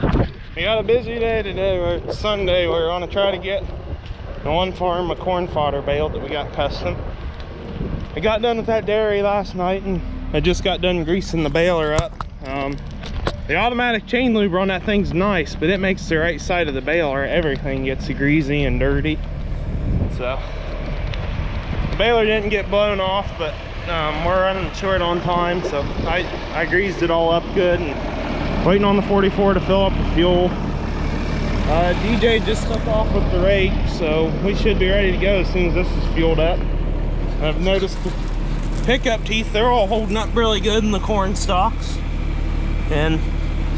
We got a busy day today. It's Sunday. We're going to try to get the one farm of corn fodder baled that we got custom. I got done with that dairy last night and I just got done greasing the baler up. The automatic chain lube on that thing's nice, but it makes the right side of the baler. Everything gets greasy and dirty. So the baler didn't get blown off, but we're running short on time, so I greased it all up good and waiting on the 44 to fill up the fuel. DJ just took off with the rake, so we should be ready to go as soon as this is fueled up. I've noticed the pickup teeth, they're all holding up really good in the corn stalks. And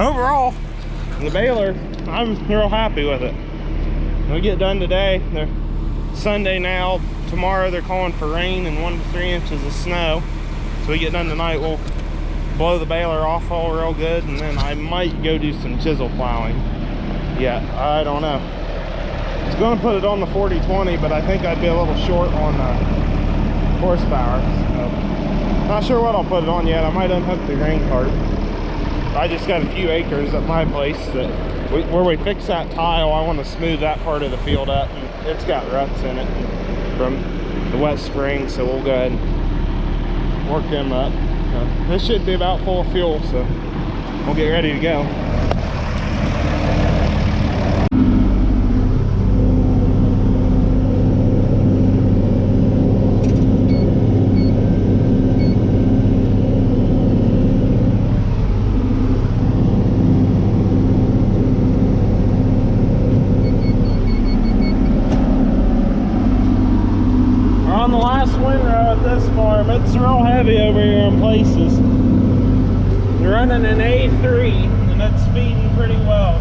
overall, the baler, I'm real happy with it. We'll get done today. They're Sunday now. Tomorrow they're calling for rain and 1 to 3 inches of snow. So we get done tonight, we'll blow the baler off all real good, and then I might go do some chisel plowing. Yeah, I don't know. I was gonna put it on the 40/20, but I think I'd be a little short on horsepower. So not sure what I'll put it on yet. I might unhook the grain cart. I just got a few acres at my place that where we fix that tile. I want to smooth that part of the field up, and it's got ruts in it from the wet spring, so we'll go ahead and work them up. This should be about full of fuel, so we'll get ready to go. On the last windrow at this farm, it's real heavy over here in places. They're running an A3 and it's feeding pretty well.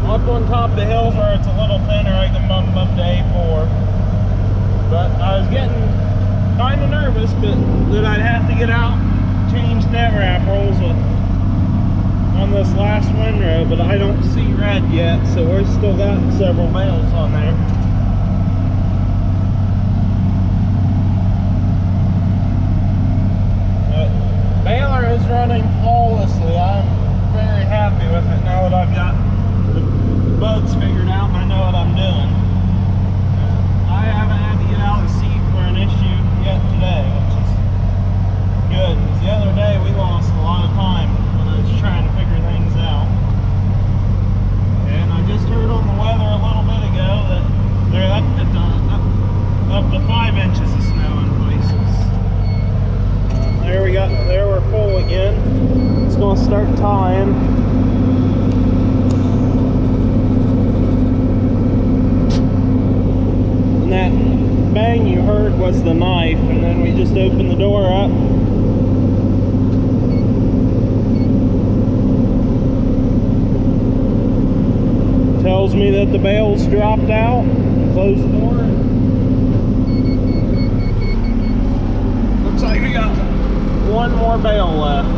Up on top of the hills where it's a little thinner, I can bump up to A4. But I was getting kind of nervous that I'd have to get out and change net wrap rolls on this last windrow, but I don't see red yet, so we've still got several bales on there. Baler is running flawlessly. I'm very happy with it now that I've got the bugs figured out and I know what I'm doing. I haven't had to get out of the seat for an issue yet today, which is good, because the other day we lost a lot of time when I was trying to figure things out. And I just heard on the weather a little bit ago that they're up to 5 inches of snow in places. There we're full again. It's going to start tying. And that bang you heard was the knife, and then we just opened the door up. Tells me that the bale's dropped out. Close the door. Looks like we got one more bale left.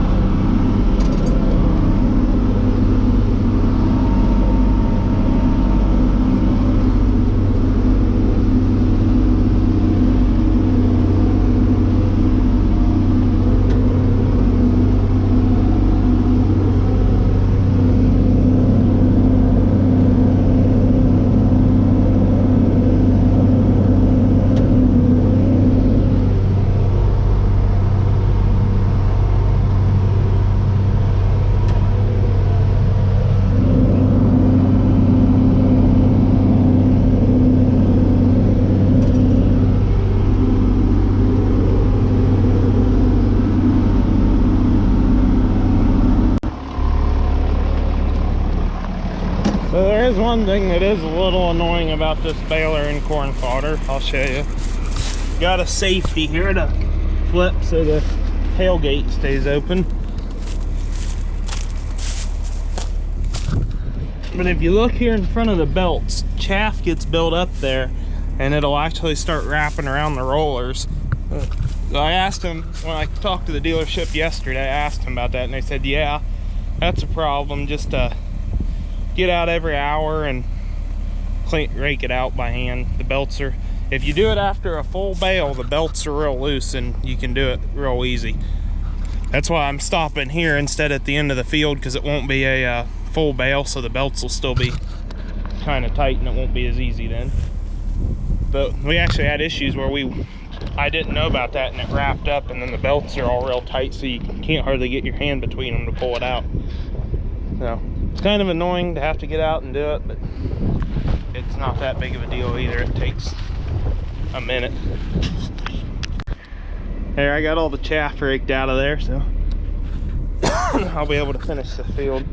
So there is one thing that is a little annoying about this baler and corn fodder. I'll show you. Got a safety here to flip so the tailgate stays open. But if you look here in front of the belts, chaff gets built up there and it'll actually start wrapping around the rollers. I asked him, when I talked to the dealership yesterday, I asked him about that and they said, yeah, that's a problem. Just get out every hour and rake it out by hand. The belts are, if you do it after a full bale, the belts are real loose and you can do it real easy. That's why I'm stopping here instead at the end of the field, because it won't be a full bale, so the belts will still be kind of tight and it won't be as easy then. But we actually had issues where I didn't know about that, and it wrapped up, and then the belts are all real tight, so you can't hardly get your hand between them to pull it out. So it's kind of annoying to have to get out and do it, but it's not that big of a deal either. It takes a minute. There, I got all the chaff raked out of there, so I'll be able to finish the field.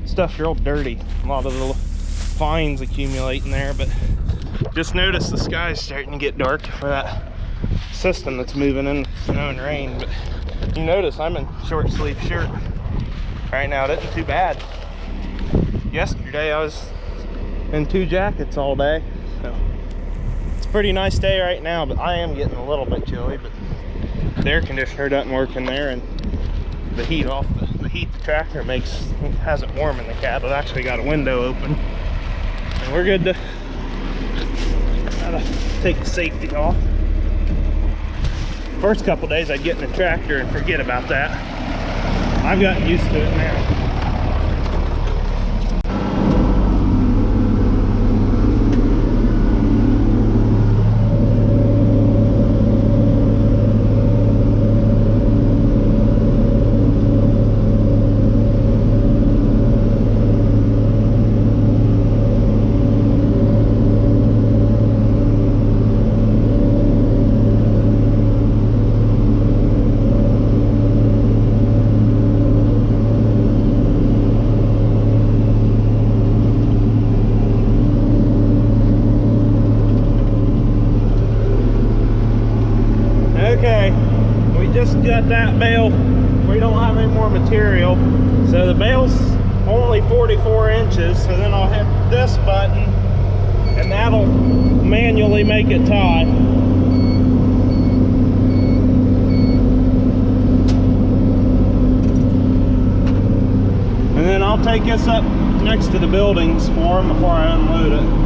Stuff's real dirty. A lot of the fines accumulate in there, but just noticed the sky's starting to get dark for that system that's moving in snow and rain. But you notice I'm in short sleeve shirt right now. It isn't too bad. Yesterday I was in 2 jackets all day, so it's a pretty nice day right now, but I am getting a little bit chilly. But the air conditioner doesn't work in there, and the heat the tractor has it warm in the cab. I've actually got a window open, and we're good to take the safety off. First couple days I'd get in the tractor and forget about that. I've gotten used to it now. Okay, we just got that bale. We don't have any more material, so the bale's only 44 inches, so then I'll hit this button and that'll manually make it tie. And then I'll take this up next to the buildings for them before I unload it.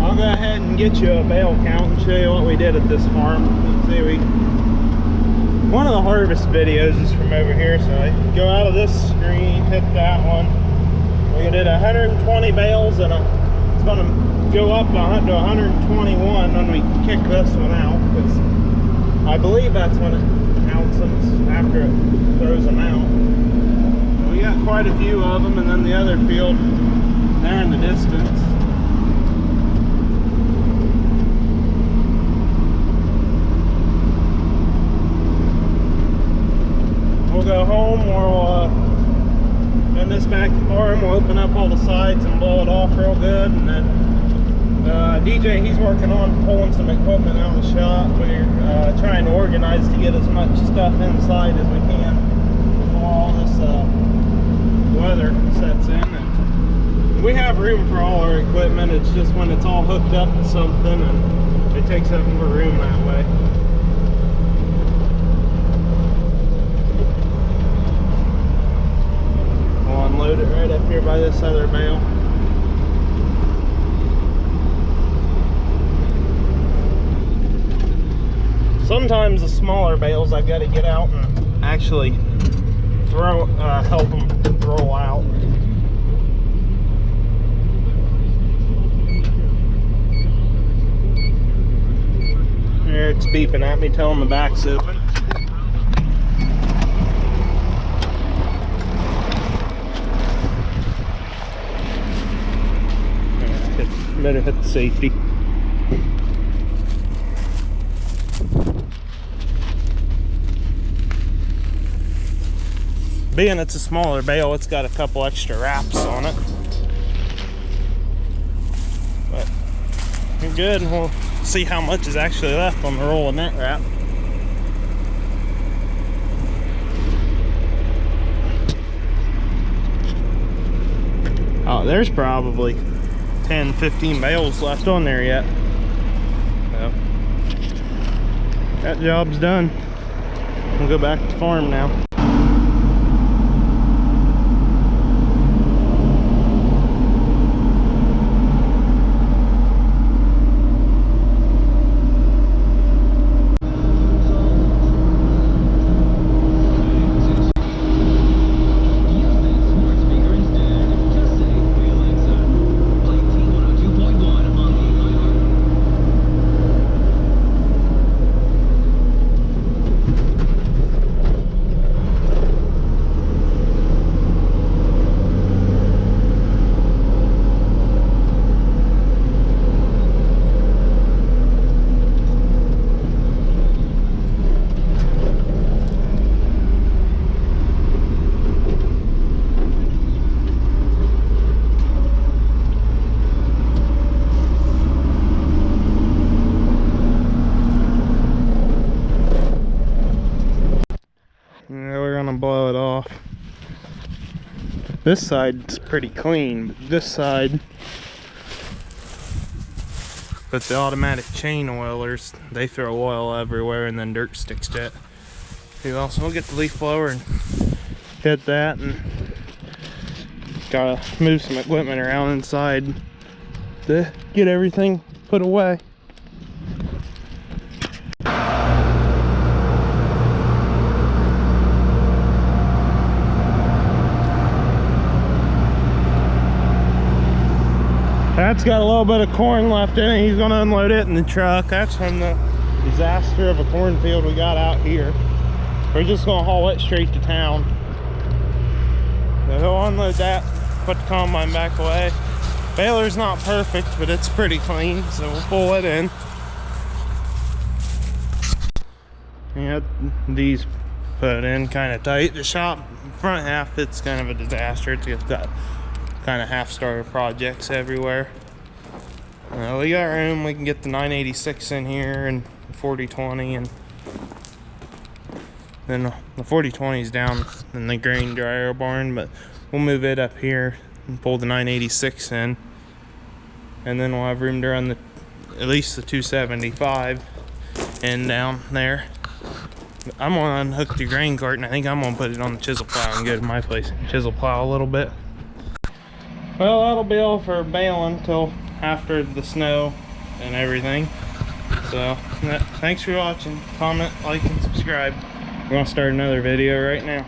I'll go ahead and get you a bale count and show you what we did at this farm. Let's see, one of the harvest videos is from over here, so I go out of this screen, hit that one. We did 120 bales, and it's going to go up to 121 when we kick this one out, because I believe that's when it counts them after it throws them out. We got quite a few of them, and then the other field there in the distance. We'll go home, we'll send this back to the farm, we'll open up all the sides and blow it off real good, and then DJ, he's working on pulling some equipment out of the shop. We're trying to organize to get as much stuff inside as we can before all this weather sets in. And we have room for all our equipment, it's just when it's all hooked up to something, and it takes up more room that way. Unload it right up here by this other bale. Sometimes the smaller bales I've got to get out and actually help them roll out. There, it's beeping at me, telling the back's open. Better hit the safety. Being it's a smaller bale, it's got a couple extra wraps on it. But you're good, and we'll see how much is actually left on the roll of net wrap. Oh, there's probably 10-15 bales left on there yet. So that job's done. We'll go back to the farm now. Yeah, we're gonna blow it off. This side's pretty clean, but this side, but the automatic chain oilers, they throw oil everywhere and then dirt sticks to it. So we'll get the leaf blower and hit that, and gotta move some equipment around inside to get everything put away. That's got a little bit of corn left in it. He's gonna unload it in the truck. That's from the disaster of a cornfield we got out here. We're just gonna haul it straight to town. So he'll unload that, put the combine back away. Baler's not perfect, but it's pretty clean, so we'll pull it in. Yeah, these put in kind of tight. The shop front half, it's kind of a disaster. It's got kind of half-starter projects everywhere. We got room. We can get the 986 in here and 4020, and then the 4020 is down in the grain dryer barn, but we'll move it up here and pull the 986 in, and then we'll have room to run at least the 275 in down there. I'm gonna unhook the grain cart, and I think I'm gonna put it on the chisel plow and go to my place and chisel plow a little bit. Well, that'll be all for baling till after the snow and everything. So thanks for watching. Comment, like, and subscribe. We're gonna start another video right now.